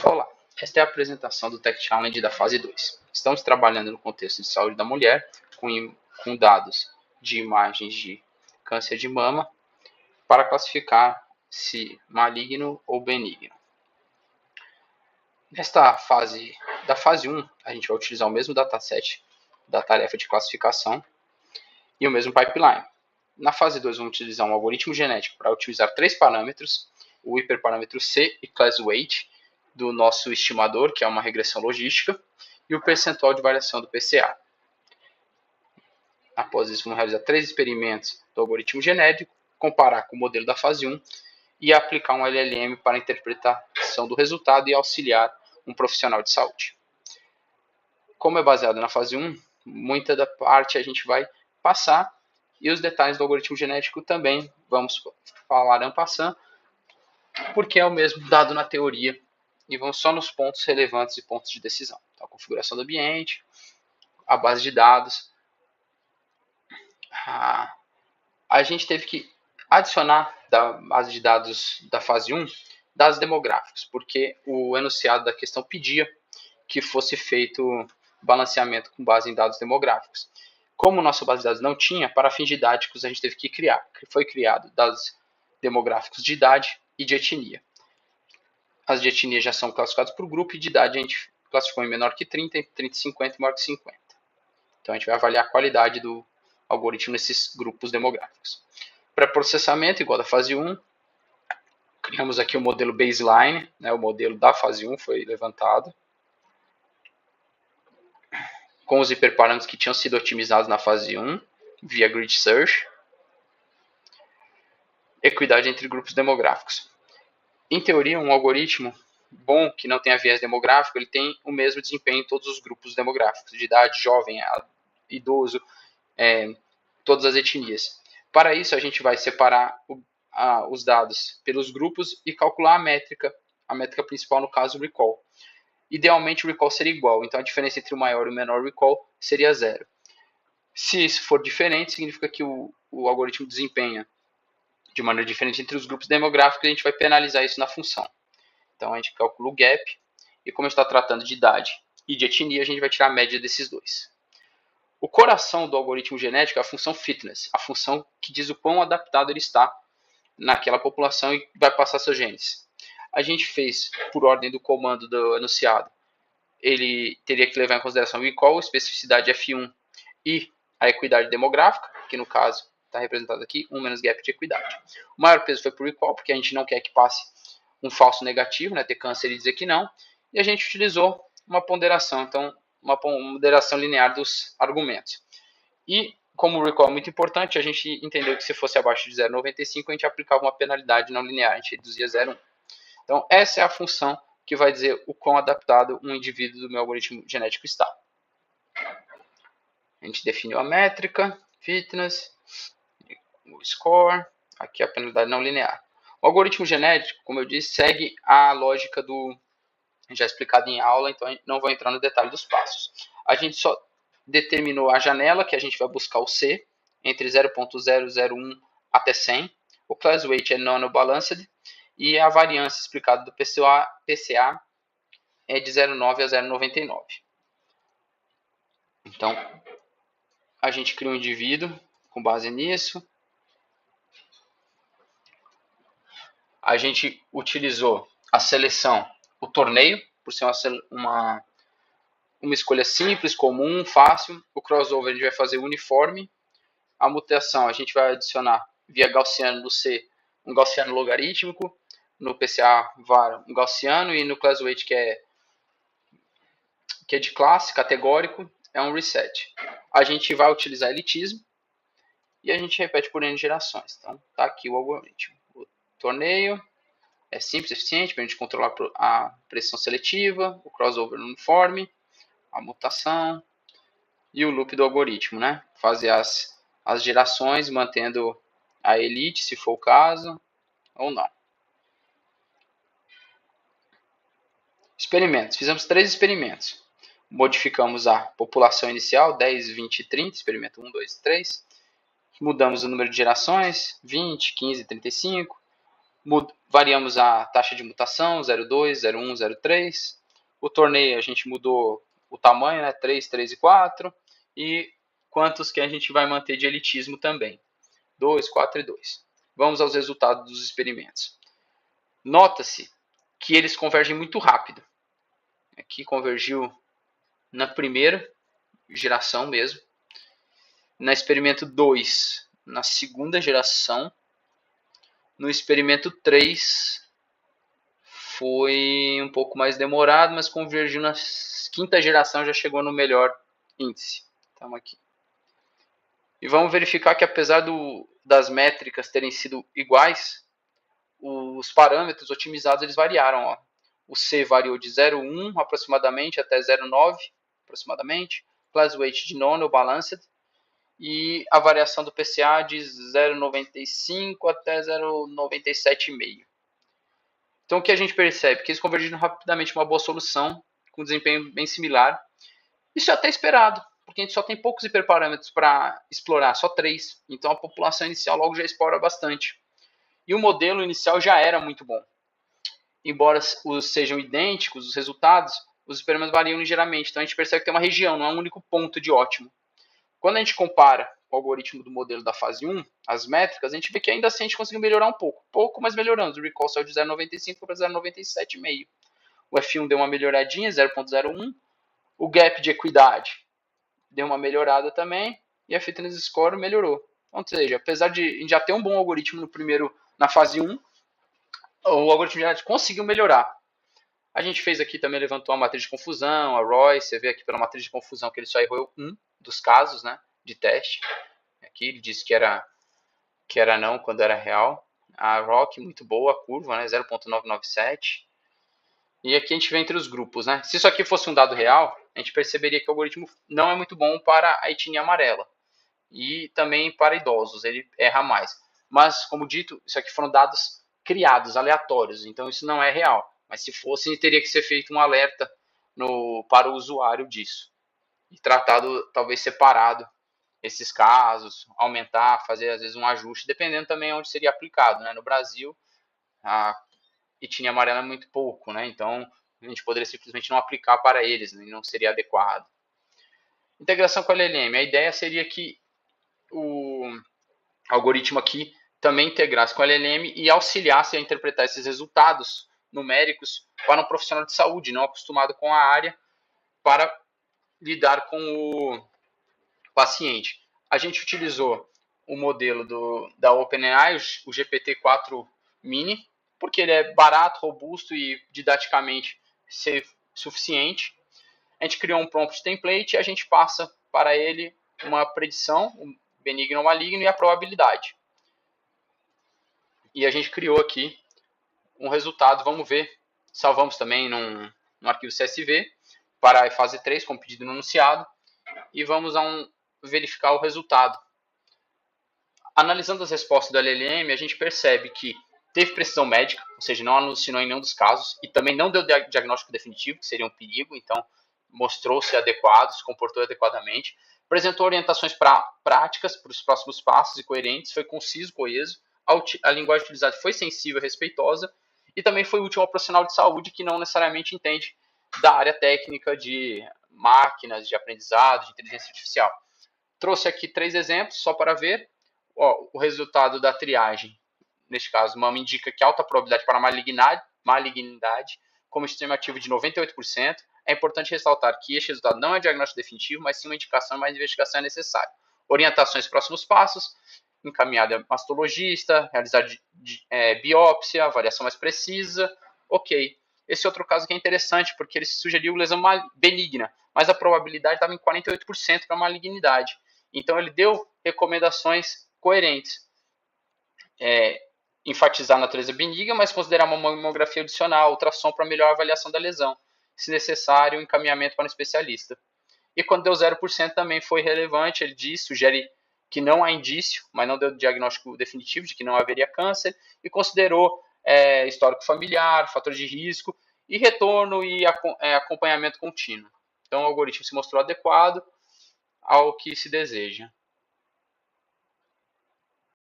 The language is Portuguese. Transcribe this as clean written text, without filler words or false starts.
Olá, esta é a apresentação do Tech Challenge da fase 2. Estamos trabalhando no contexto de saúde da mulher, com dados de imagens de câncer de mama, para classificar se maligno ou benigno. Nesta fase, da fase 1, a gente vai utilizar o mesmo dataset da tarefa de classificação e o mesmo pipeline. Na fase 2, vamos utilizar um algoritmo genético para utilizar 3 parâmetros, o hiperparâmetro C e class weight, do nosso estimador, que é uma regressão logística, e o percentual de variação do PCA. Após isso, vamos realizar 3 experimentos do algoritmo genético, comparar com o modelo da fase 1 e aplicar um LLM para a interpretação do resultado e auxiliar um profissional de saúde. Como é baseado na fase 1, muita da parte a gente vai passar e os detalhes do algoritmo genético também vamos falar en passant, porque é o mesmo dado na teoria e vamos só nos pontos relevantes e pontos de decisão. Então, a configuração do ambiente, a base de dados. A gente teve que adicionar da base de dados da fase 1 dados demográficos, porque o enunciado da questão pedia que fosse feito balanceamento com base em dados demográficos. Como nossa base de dados não tinha, para fins didáticos a gente teve que criar. Foi criado dados demográficos de idade e de etnia. As de etnia já são classificadas por grupo e de idade a gente classificou em menor que 30, 30 e 50 e maior que 50. Então a gente vai avaliar a qualidade do algoritmo nesses grupos demográficos. Para processamento, igual da fase 1, criamos aqui o modelo baseline, né, o modelo da fase 1 foi levantado, com os hiperparâmetros que tinham sido otimizados na fase 1, via grid search, equidade entre grupos demográficos. Em teoria, um algoritmo bom, que não tenha viés demográfico, ele tem o mesmo desempenho em todos os grupos demográficos, de idade, jovem, idoso, todas as etnias. Para isso, a gente vai separar os dados pelos grupos e calcular a métrica principal, no caso, o recall. Idealmente, o recall seria igual, então a diferença entre o maior e o menor recall seria 0. Se isso for diferente, significa que o algoritmo desempenha de maneira diferente entre os grupos demográficos e a gente vai penalizar isso na função. Então a gente calcula o gap e como está tratando de idade e de etnia, a gente vai tirar a média desses dois. O coração do algoritmo genético é a função fitness, a função que diz o quão adaptado ele está naquela população e vai passar seus genes. A gente fez por ordem do comando do enunciado. Ele teria que levar em consideração o recall, especificidade F1 e a equidade demográfica, que no caso está representado aqui, 1 menos gap de equidade. O maior peso foi por recall, porque a gente não quer que passe um falso negativo, né, ter câncer e dizer que não, e a gente utilizou uma ponderação, então uma ponderação linear dos argumentos. E como o recall é muito importante, a gente entendeu que se fosse abaixo de 0,95, a gente aplicava uma penalidade não linear, a gente reduzia 0,1. Então essa é a função que vai dizer o quão adaptado um indivíduo do meu algoritmo genético está. A gente definiu a métrica, fitness, o score, aqui a penalidade não linear. O algoritmo genético, como eu disse, segue a lógica do já explicado em aula, então não vou entrar no detalhe dos passos. A gente só determinou a janela que a gente vai buscar o C, entre 0.001 até 100. O class weight é non-balanced e a variância explicada do PCA é de 0,9 a 0,99. Então, a gente cria um indivíduo com base nisso. A gente utilizou a seleção, o torneio, por ser uma escolha simples, comum, fácil. O crossover a gente vai fazer uniforme. A mutação a gente vai adicionar via gaussiano no C um gaussiano logarítmico, no PCA var um gaussiano e no class weight que é de classe, categórico, é um reset. A gente vai utilizar elitismo e a gente repete por N gerações. Então tá aqui o algoritmo. O torneio é simples, eficiente para a gente controlar a pressão seletiva, o crossover uniforme, a mutação e o loop do algoritmo, né? Fazer as gerações mantendo a elite, se for o caso, ou não. Experimentos. Fizemos 3 experimentos. Modificamos a população inicial, 10, 20 e 30, experimento 1, 2 e 3. Mudamos o número de gerações, 20, 15 e 35. Variamos a taxa de mutação, 0,2, 0,1, 0,3. O torneio a gente mudou o tamanho, né, 3, 3 e 4. E quantos que a gente vai manter de elitismo também. 2, 4 e 2. Vamos aos resultados dos experimentos. Nota-se que eles convergem muito rápido. Aqui convergiu na primeira geração mesmo. Na experimento 2, na segunda geração. No experimento 3, foi um pouco mais demorado, mas convergiu na quinta geração, já chegou no melhor índice. Estamos aqui. E vamos verificar que apesar das métricas terem sido iguais, os parâmetros otimizados eles variaram. Ó. O C variou de 0,1 aproximadamente até 0,9 aproximadamente. Class weight de nono balanced. E a variação do PCA de 0,95 até 0,97,5. Então o que a gente percebe? Que eles convergiram rapidamente uma boa solução, com desempenho bem similar. Isso é até esperado, porque a gente só tem poucos hiperparâmetros para explorar, só 3. Então a população inicial logo já explora bastante. E o modelo inicial já era muito bom. Embora sejam idênticos os resultados, os experimentos variam ligeiramente. Então a gente percebe que tem uma região, não é um único ponto de ótimo. Quando a gente compara o algoritmo do modelo da fase 1, as métricas, a gente vê que ainda assim a gente conseguiu melhorar um pouco. Pouco, mas melhorando. O recall saiu de 0,95 para 0,97,5. O F1 deu uma melhoradinha, 0,01. O gap de equidade deu uma melhorada também. E a fitness score melhorou. Ou seja, apesar de a gente já ter um bom algoritmo na fase 1, o algoritmo já conseguiu melhorar. A gente fez aqui também, levantou a matriz de confusão, a ROI, você vê aqui pela matriz de confusão que ele só errou um dos casos, né, de teste. Aqui ele disse que era não quando era real. A ROC, muito boa a curva, né, 0,997. E aqui a gente vê entre os grupos, né. Se isso aqui fosse um dado real, a gente perceberia que o algoritmo não é muito bom para a etnia amarela. E também para idosos, ele erra mais. Mas, como dito, isso aqui foram dados criados, aleatórios, então isso não é real. Mas se fosse, teria que ser feito um alerta para o usuário disso. E tratado, talvez, separado esses casos, aumentar, fazer, às vezes, um ajuste, dependendo também onde seria aplicado. Né? No Brasil, a etnia amarela é muito pouco, né? Então a gente poderia simplesmente não aplicar para eles, né? Não seria adequado. Integração com a LLM. A ideia seria que o algoritmo aqui também integrasse com a LLM e auxiliasse a interpretar esses resultados numéricos para um profissional de saúde não acostumado com a área para lidar com o paciente. A gente utilizou o modelo da OpenAI, o GPT-4 Mini, porque ele é barato, robusto e didaticamente suficiente. A gente criou um prompt template e a gente passa para ele uma predição, benigno ou maligno, e a probabilidade. E a gente criou aqui um resultado, vamos ver. Salvamos também num arquivo CSV para a fase 3, como pedido no enunciado, e vamos verificar o resultado. Analisando as respostas do LLM, a gente percebe que teve precisão médica, ou seja, não alucinou em nenhum dos casos, e também não deu diagnóstico definitivo, que seria um perigo, então mostrou-se adequado, se comportou adequadamente, apresentou orientações práticas para os próximos passos e coerentes, foi conciso, coeso, a linguagem utilizada foi sensível e respeitosa, e também foi útil ao profissional de saúde que não necessariamente entende da área técnica de máquinas, de aprendizado, de inteligência artificial. Trouxe aqui 3 exemplos, só para ver. Ó, o resultado da triagem, neste caso, MAMA indica que alta probabilidade para malignidade, como estimativo de 98%. É importante ressaltar que este resultado não é diagnóstico definitivo, mas sim uma indicação, mas investigação é necessária. Orientações próximos passos, encaminhada a mastologista, realizar biópsia, avaliação mais precisa, ok. Esse outro caso que é interessante, porque ele sugeriu lesão benigna, mas a probabilidade estava em 48% para malignidade. Então ele deu recomendações coerentes. Enfatizar a natureza benigna, mas considerar uma mamografia adicional, ultrassom para melhor avaliação da lesão. Se necessário, encaminhamento para um especialista. E quando deu 0% também foi relevante, ele sugere que não há indício, mas não deu diagnóstico definitivo de que não haveria câncer, e considerou histórico familiar, fator de risco, e retorno e acompanhamento contínuo. Então o algoritmo se mostrou adequado ao que se deseja.